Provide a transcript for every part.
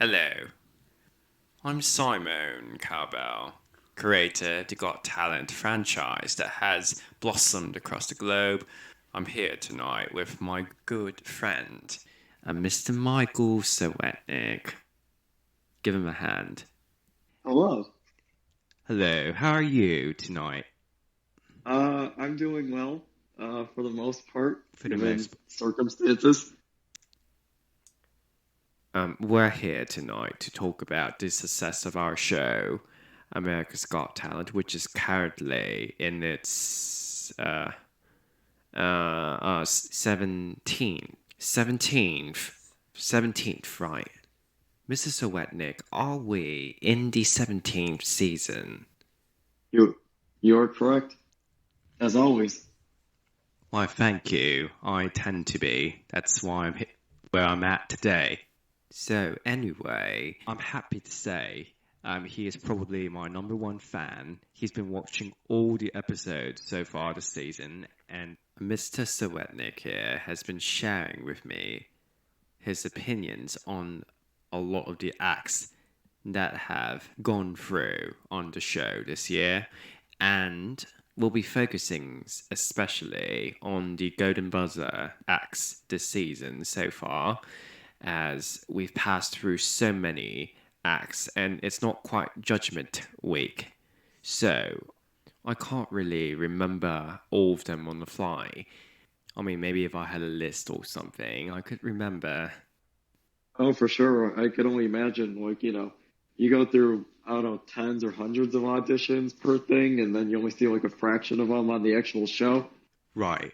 Hello, I'm Simon Cowbell, creator of the Got Talent franchise that has blossomed across the globe. I'm here tonight with my good friend, Mr. Michael Serwetnyk. Give him a hand. Hello. Hello, how are you tonight? I'm doing well, for the most part, For the given most, circumstances. we're here tonight to talk about the success of our show, America's Got Talent, which is currently in its 17th, right? Mrs. Serwetnyk, are we in the 17th season? You, you're correct, as always. Why, thank you. I tend to be. That's why where I'm at today. So, anyway, I'm happy to say he is probably my number one fan. He's been watching all the episodes so far this season, and Mr. Serwetnyk here has been sharing with me his opinions on a lot of the acts that have gone through on the show this year, and we'll be focusing especially on the Golden Buzzer acts this season so far, as we've passed through so many acts, and it's not quite Judgment Week, so I can't really remember all of them on the fly. I mean, maybe if I had a list or something, I could remember. Oh, for sure. I could only imagine, you go through, I don't know, tens or hundreds of auditions per thing, and then you only see like a fraction of them on the actual show. Right,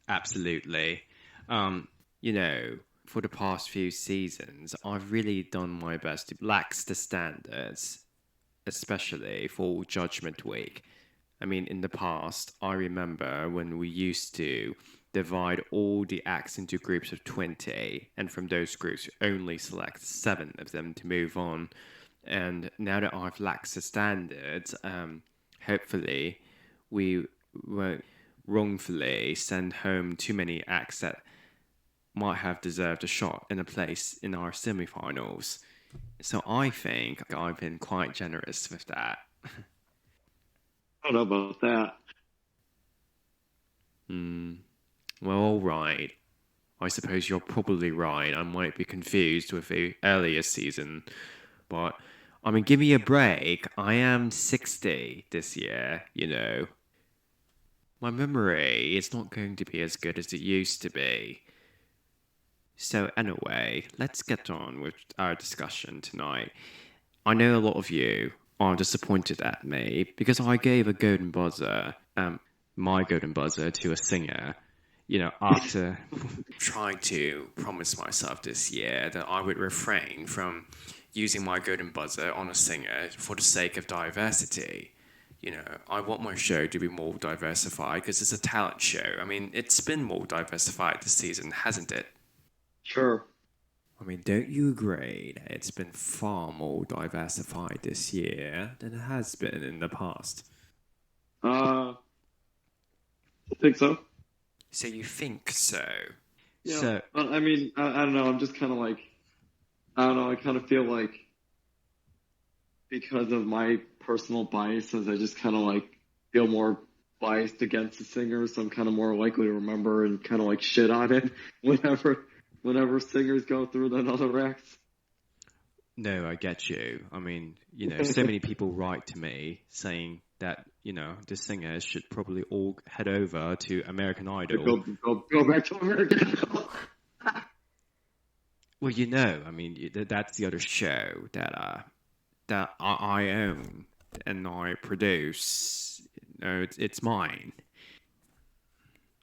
absolutely. Um, you know, for the past few seasons, I've really done my best to lax the standards, especially for Judgment Week. I mean, in the past, I remember when we used to divide all the acts into groups of 20, and from those groups, only select seven of them to move on. And now that I've laxed the standards, hopefully, we won't wrongfully send home too many acts that might have deserved a shot in a place in our semi-finals. So I think I've been quite generous with that. I don't know about that. Well, all right. I suppose you're probably right. I might be confused with the earlier season, but I mean, give me a break. I am 60 this year. My memory is not going to be as good as it used to be. So, anyway, let's get on with our discussion tonight. I know a lot of you are disappointed at me because I gave a golden buzzer, my golden buzzer, to a singer. After trying to promise myself this year that I would refrain from using my golden buzzer on a singer for the sake of diversity. I want my show to be more diversified because it's a talent show. I mean, it's been more diversified this season, hasn't it? Sure. I mean, don't you agree that it's been far more diversified this year than it has been in the past? I think so. So you think so? Yeah. So, I mean, I don't know. I'm just kind of like, I don't know. I kind of feel like because of my personal biases, I just kind of like feel more biased against the singer, so I'm kind of more likely to remember and kind of like shit on it whenever singers go through than other acts. no, I get you. I mean, so many people write to me saying that, the singers should probably all head over to American Idol. Go back to America. Well, I mean, that's the other show that I own and I produce. It's mine.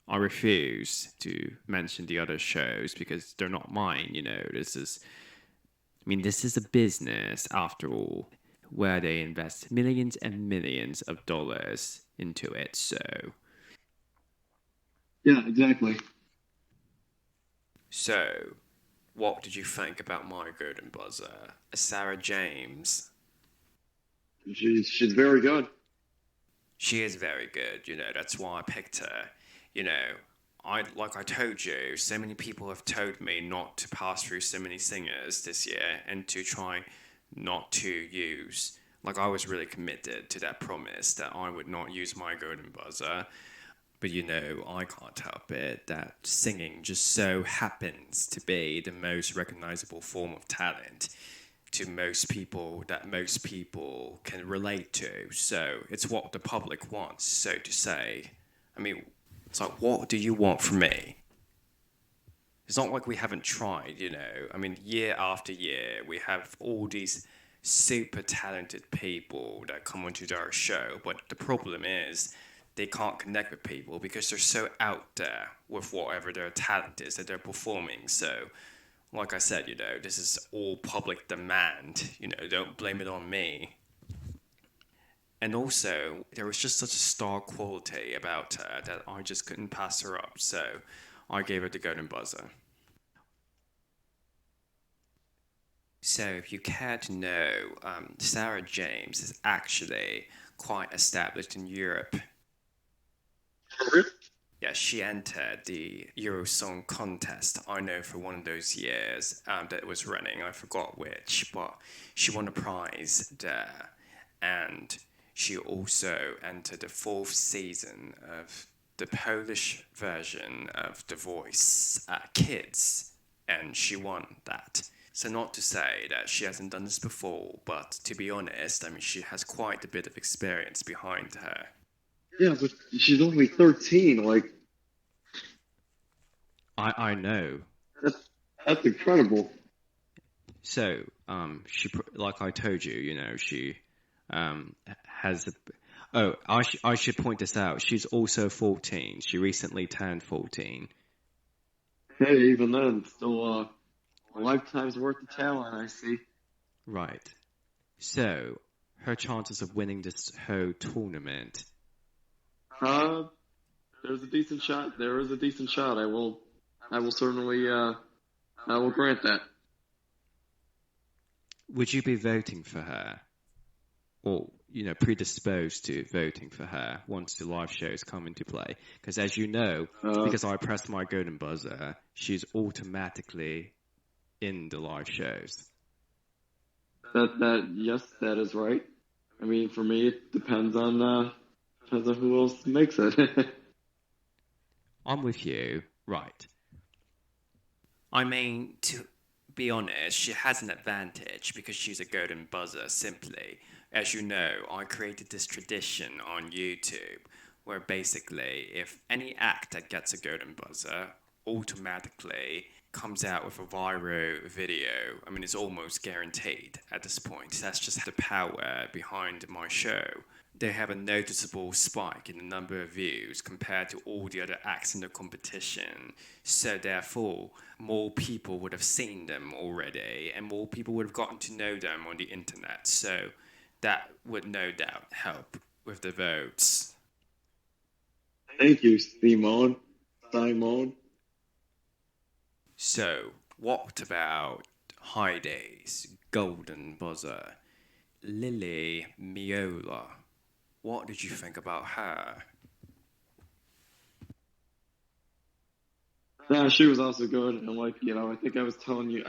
I refuse to mention the other shows because they're not mine. This is a business after all, where they invest millions and millions of dollars into it. Yeah, exactly. So, what did you think about my golden buzzer, Sarah James? She's very good. She is very good. That's why I picked her. You know, like I told you, so many people have told me not to pass through so many singers this year and to try not to use. Like I was really committed to that promise that I would not use my golden buzzer. But I can't help it that singing just so happens to be the most recognizable form of talent to most people that most people can relate to. So it's what the public wants, so to say. I mean, it's like, what do you want from me? It's not like we haven't tried. I mean, year after year, we have all these super talented people that come onto our show, but the problem is they can't connect with people because they're so out there with whatever their talent is that they're performing. So, like I said, this is all public demand. Don't blame it on me. And also, there was just such a star quality about her that I just couldn't pass her up. So, I gave her the golden buzzer. So, if you care to know, Sarah James is actually quite established in Europe. Yeah, she entered the Eurosong contest. I know for one of those years that it was running. I forgot which, but she won a prize there, and she also entered the 4th season of the Polish version of The Voice Kids, and she won that. So not to say that she hasn't done this before, but to be honest, I mean, she has quite a bit of experience behind her. Yeah, but she's only 13. Like, I know. That's incredible. So, she, like I told you, she has. I should point this out. She's also 14. She recently turned 14. Hey, even then, still a lifetime's worth of talent, I see. Right. So, her chances of winning this whole tournament. There's a decent shot. There is a decent shot. I will certainly, I will grant that. Would you be voting for her? Or, predisposed to voting for her once the live shows come into play? Because as you know, because I pressed my golden buzzer, she's automatically in the live shows. Yes, that is right. I mean, for me, it depends on who else makes it. I'm with you, right. I mean, to be honest, she has an advantage because she's a golden buzzer, simply. As you know, I created this tradition on YouTube where basically, if any act that gets a golden buzzer automatically comes out with a viral video, I mean, it's almost guaranteed at this point. That's just the power behind my show. They have a noticeable spike in the number of views compared to all the other acts in the competition. So therefore, more people would have seen them already, and more people would have gotten to know them on the internet. So that would no doubt help with the votes. Thank you, Simon. So, what about Heidi's golden buzzer? Lily Meola. What did you think about her? Yeah, she was also good, and I think I was telling you,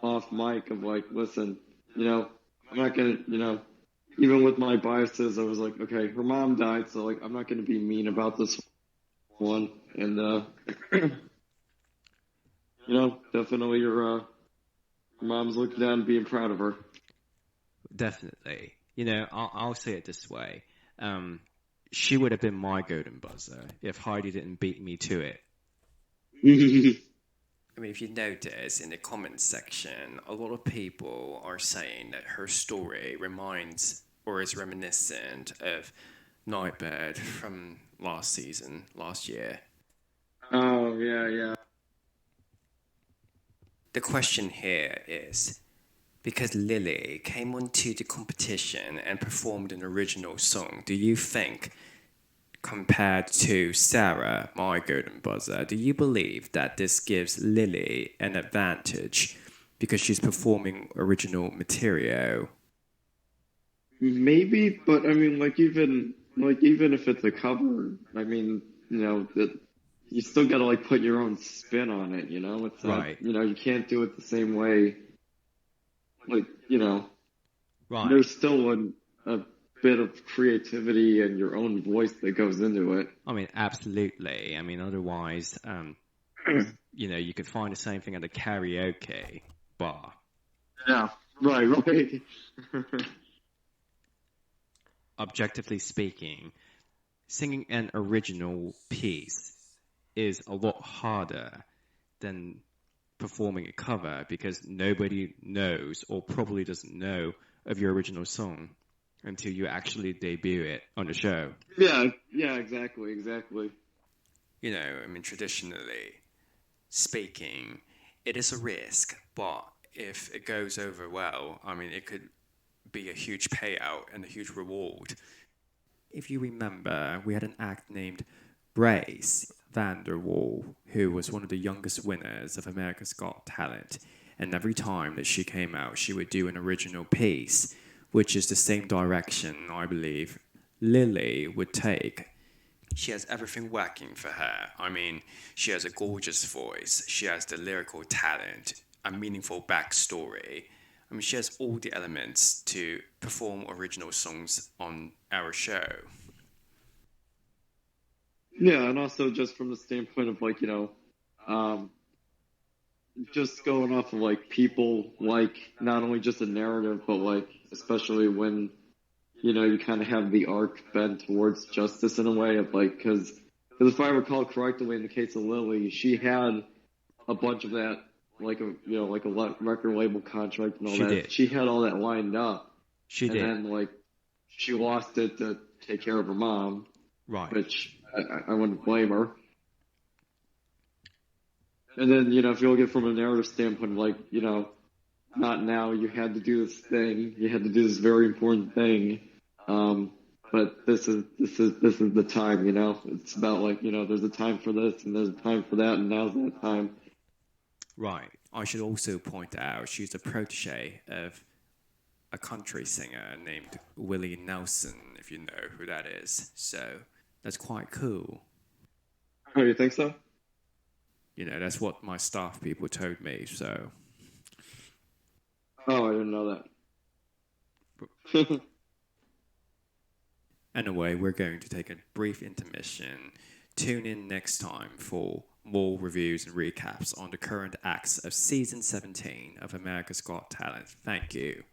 off mic of listen, I'm not gonna, even with my biases, I was like, okay, her mom died, so I'm not gonna be mean about this one, and definitely her mom's looking down and being proud of her. Definitely. I'll say it this way. She would have been my golden buzzer if Heidi didn't beat me to it. I mean, if you notice in the comments section, a lot of people are saying that her story reminds or is reminiscent of Nightbird from last year. Oh, yeah. The question here is, because Lily came onto the competition and performed an original song, do you think, compared to Sara, my golden buzzer, do you believe that this gives Lily an advantage because she's performing original material? Maybe, but I mean, even like even if it's a cover, I mean, that you still got to like put your own spin on it. It's not, Right, you can't do it the same way. Like, right. there's still a bit of creativity and your own voice that goes into it. I mean, absolutely. I mean, otherwise, you could find the same thing at a karaoke bar. Yeah, right. Objectively speaking, singing an original piece is a lot harder than performing a cover because nobody knows or probably doesn't know of your original song until you actually debut it on the show. Yeah, exactly. I mean, traditionally speaking, it is a risk, but if it goes over well, I mean, it could be a huge payout and a huge reward. If you remember, we had an act named Brace Vanderwall, who was one of the youngest winners of America's Got Talent. And every time that she came out, she would do an original piece, which is the same direction, I believe, Lily would take. She has everything working for her. I mean, she has a gorgeous voice, she has the lyrical talent, a meaningful backstory. I mean, she has all the elements to perform original songs on our show. Yeah, and also just from the standpoint of like, um, just going off of like people like not only just a narrative, but like especially when you kind of have the arc bent towards justice in a way of like because if I recall correctly, in the case of Lily, she had a bunch of that like a record label contract and all She that. did. She had all that lined up, She and did. then like she lost it to take care of her mom, Right. which I wouldn't blame her. And then, if you look at it from a narrative standpoint, like, not now, you had to do this thing, you had to do this very important thing. But this is the time, It's about like, there's a time for this and there's a time for that and now's that time. Right. I should also point out she's a protege of a country singer named Willie Nelson, if you know who that is. So that's quite cool. Oh, you think so? That's what my staff people told me. So Oh, I didn't know that. anyway, we're going to take a brief intermission. Tune in next time for more reviews and recaps on the current acts of season 17 of America's Got Talent. Thank you.